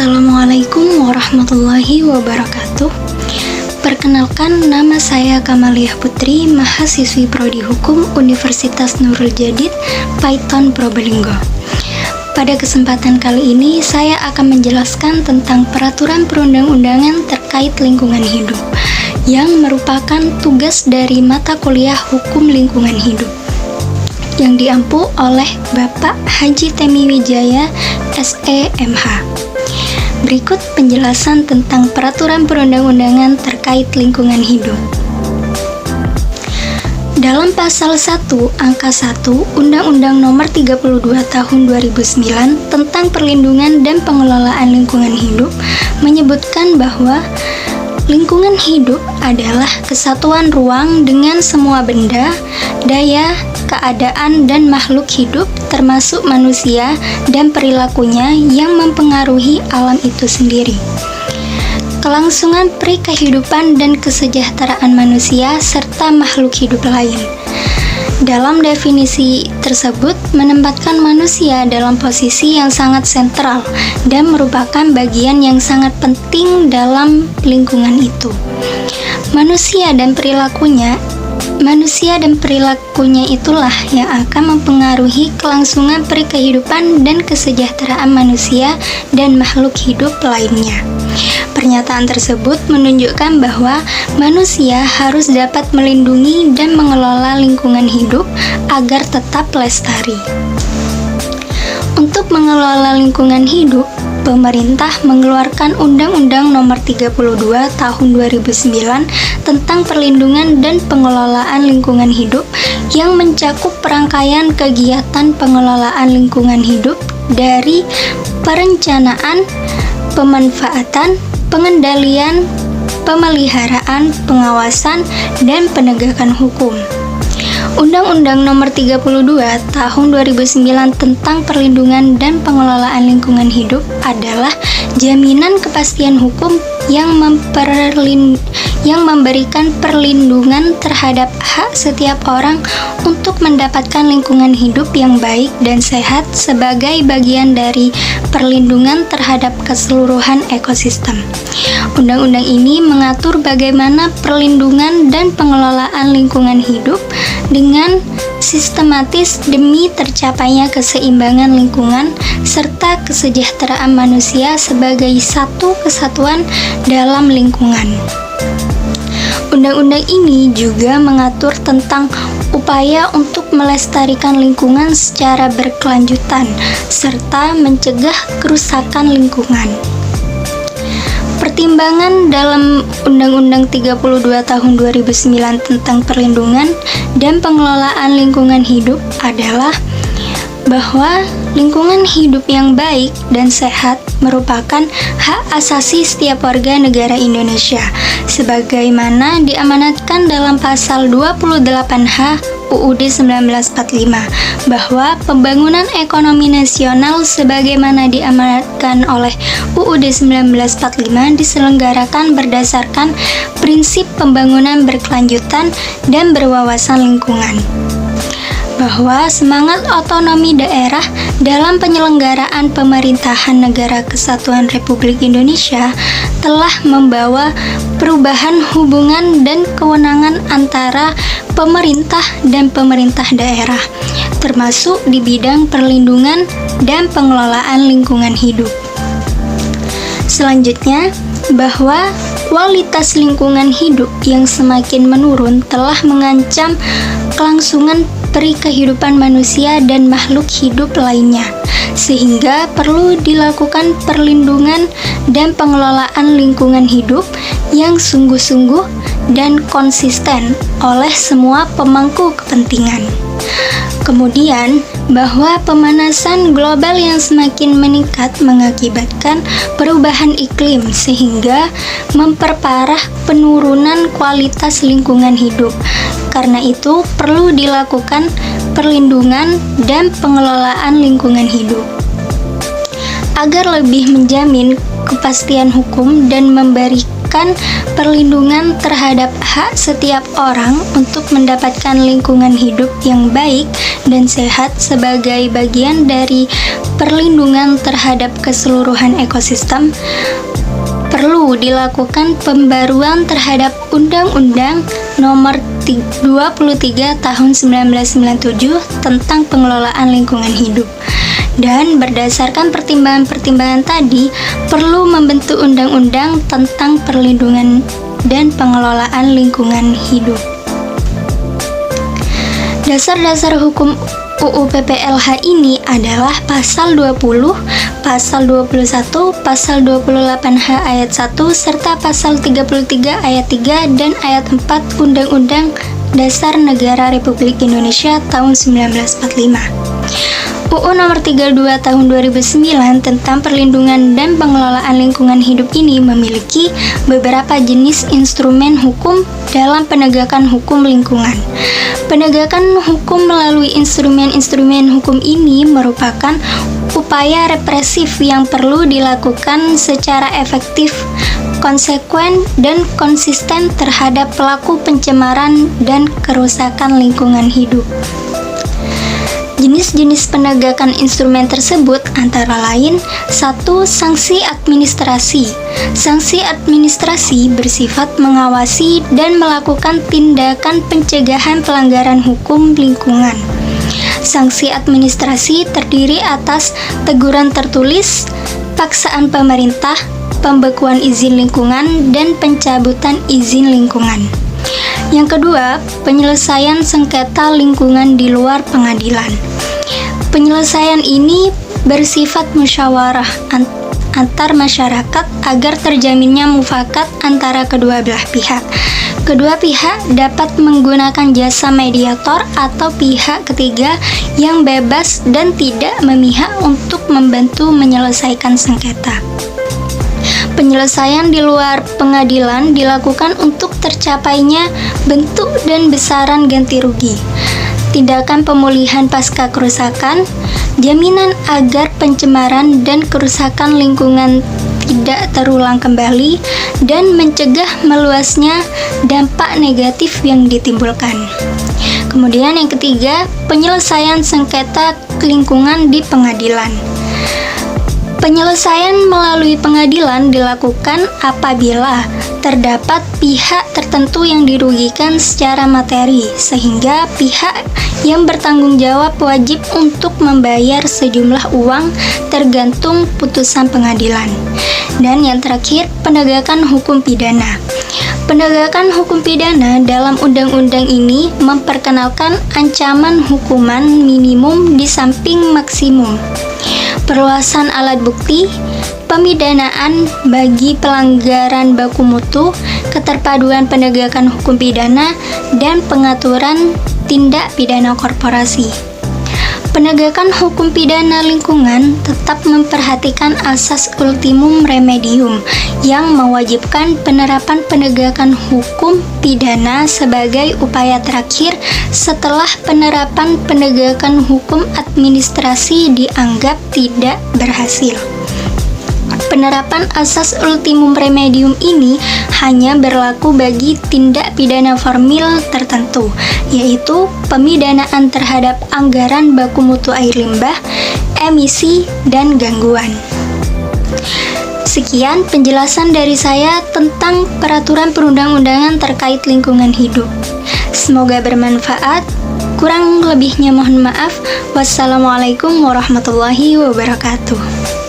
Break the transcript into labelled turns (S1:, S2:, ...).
S1: Assalamualaikum warahmatullahi wabarakatuh. Perkenalkan, nama saya Kamaliah Putri, mahasiswi Prodi Hukum Universitas Nurul Jadid, Python Probolinggo. Pada kesempatan kali ini, saya akan menjelaskan tentang peraturan perundang-undangan terkait lingkungan hidup, yang merupakan tugas dari mata kuliah Hukum Lingkungan Hidup, yang diampu oleh Bapak Haji Temi Wijaya, SE.MH. Berikut penjelasan tentang peraturan perundang-undangan terkait lingkungan hidup. Dalam pasal 1 angka 1 Undang-Undang Nomor 32 Tahun 2009 tentang perlindungan dan pengelolaan lingkungan hidup menyebutkan bahwa lingkungan hidup adalah kesatuan ruang dengan semua benda, daya, keadaan, dan makhluk hidup termasuk manusia dan perilakunya yang mempengaruhi alam itu sendiri. Kelangsungan kehidupan dan kesejahteraan manusia serta makhluk hidup lain. Dalam definisi tersebut menempatkan manusia dalam posisi yang sangat sentral dan merupakan bagian yang sangat penting dalam lingkungan itu. Manusia dan perilakunya itulah yang akan mempengaruhi kelangsungan kehidupan dan kesejahteraan manusia dan makhluk hidup lainnya. Pernyataan tersebut menunjukkan bahwa manusia harus dapat melindungi dan mengelola lingkungan hidup agar tetap lestari. Untuk mengelola lingkungan hidup, pemerintah mengeluarkan Undang-Undang Nomor 32 Tahun 2009 tentang perlindungan dan pengelolaan lingkungan hidup yang mencakup perangkaian kegiatan pengelolaan lingkungan hidup dari perencanaan, pemanfaatan, pengendalian, pemeliharaan, pengawasan, dan penegakan hukum. Undang-Undang Nomor 32 Tahun 2009 tentang perlindungan dan pengelolaan lingkungan hidup adalah jaminan kepastian hukum yang memberikan perlindungan terhadap hak setiap orang untuk mendapatkan lingkungan hidup yang baik dan sehat sebagai bagian dari perlindungan terhadap keseluruhan ekosistem. Undang-undang ini mengatur bagaimana perlindungan dan pengelolaan lingkungan hidup dengan sistematis demi tercapainya keseimbangan lingkungan serta kesejahteraan manusia sebagai satu kesatuan dalam lingkungan. Undang-undang ini juga mengatur tentang upaya untuk melestarikan lingkungan secara berkelanjutan serta mencegah kerusakan lingkungan. Pertimbangan dalam Undang-Undang 32 Tahun 2009 tentang perlindungan dan pengelolaan lingkungan hidup adalah bahwa lingkungan hidup yang baik dan sehat merupakan hak asasi setiap warga negara Indonesia, sebagaimana diamanatkan dalam pasal 28H UUD 1945, bahwa pembangunan ekonomi nasional sebagaimana diamanatkan oleh UUD 1945 diselenggarakan berdasarkan prinsip pembangunan berkelanjutan dan berwawasan lingkungan. Bahwa semangat otonomi daerah dalam penyelenggaraan pemerintahan Negara Kesatuan Republik Indonesia telah membawa perubahan hubungan dan kewenangan antara pemerintah dan pemerintah daerah, termasuk di bidang perlindungan dan pengelolaan lingkungan hidup. Selanjutnya, bahwa kualitas lingkungan hidup yang semakin menurun telah mengancam kelangsungan kehidupan manusia dan makhluk hidup lainnya, sehingga perlu dilakukan perlindungan dan pengelolaan lingkungan hidup yang sungguh-sungguh dan konsisten oleh semua pemangku kepentingan. Kemudian, bahwa pemanasan global yang semakin meningkat mengakibatkan perubahan iklim sehingga memperparah penurunan kualitas lingkungan hidup. Karena itu, perlu dilakukan perlindungan dan pengelolaan lingkungan hidup. Agar lebih menjamin kepastian hukum dan memberikan merupakan perlindungan terhadap hak setiap orang untuk mendapatkan lingkungan hidup yang baik dan sehat sebagai bagian dari perlindungan terhadap keseluruhan ekosistem. Perlu dilakukan pembaruan terhadap Undang-Undang Nomor 23 Tahun 1997 tentang pengelolaan lingkungan hidup. Dan berdasarkan pertimbangan-pertimbangan tadi, perlu membentuk undang-undang tentang perlindungan dan pengelolaan lingkungan hidup. Dasar-dasar hukum UU PPLH ini adalah Pasal 20, Pasal 21, Pasal 28H ayat 1, serta Pasal 33 ayat 3 dan ayat 4 Undang-Undang Dasar Negara Republik Indonesia tahun 1945. UU Nomor 32 Tahun 2009 tentang perlindungan dan pengelolaan lingkungan hidup ini memiliki beberapa jenis instrumen hukum dalam penegakan hukum lingkungan. Penegakan hukum melalui instrumen-instrumen hukum ini merupakan upaya represif yang perlu dilakukan secara efektif, konsekuen, dan konsisten terhadap pelaku pencemaran dan kerusakan lingkungan hidup. Jenis-jenis penegakan instrumen tersebut antara lain: 1. Sanksi administrasi. Sanksi administrasi bersifat mengawasi dan melakukan tindakan pencegahan pelanggaran hukum lingkungan. Sanksi administrasi terdiri atas teguran tertulis, paksaan pemerintah, pembekuan izin lingkungan, dan pencabutan izin lingkungan. Yang kedua, penyelesaian sengketa lingkungan di luar pengadilan. Penyelesaian ini bersifat musyawarah antar masyarakat agar terjaminnya mufakat antara kedua belah pihak. Kedua pihak dapat menggunakan jasa mediator atau pihak ketiga yang bebas dan tidak memihak untuk membantu menyelesaikan sengketa. Penyelesaian di luar pengadilan dilakukan untuk tercapainya bentuk dan besaran ganti rugi, tindakan pemulihan pasca kerusakan, jaminan agar pencemaran dan kerusakan lingkungan tidak terulang kembali, dan mencegah meluasnya dampak negatif yang ditimbulkan. Kemudian yang ketiga, penyelesaian sengketa lingkungan di pengadilan. Penyelesaian melalui pengadilan dilakukan apabila terdapat pihak tertentu yang dirugikan secara materi, sehingga pihak yang bertanggung jawab wajib untuk membayar sejumlah uang tergantung putusan pengadilan. Dan yang terakhir, penegakan hukum pidana. Penegakan hukum pidana dalam undang-undang ini memperkenalkan ancaman hukuman minimum di samping maksimum, perluasan alat bukti, pemidanaan bagi pelanggaran baku mutu, keterpaduan penegakan hukum pidana, dan pengaturan tindak pidana korporasi. Penegakan hukum pidana lingkungan tetap memperhatikan asas ultimum remedium yang mewajibkan penerapan penegakan hukum pidana sebagai upaya terakhir setelah penerapan penegakan hukum administrasi dianggap tidak berhasil. Penerapan asas ultimum remedium ini hanya berlaku bagi tindak pidana formil tertentu, yaitu pemidanaan terhadap anggaran baku mutu air limbah, emisi, dan gangguan. Sekian penjelasan dari saya tentang peraturan perundang-undangan terkait lingkungan hidup. Semoga bermanfaat. Kurang lebihnya mohon maaf. Wassalamualaikum warahmatullahi wabarakatuh.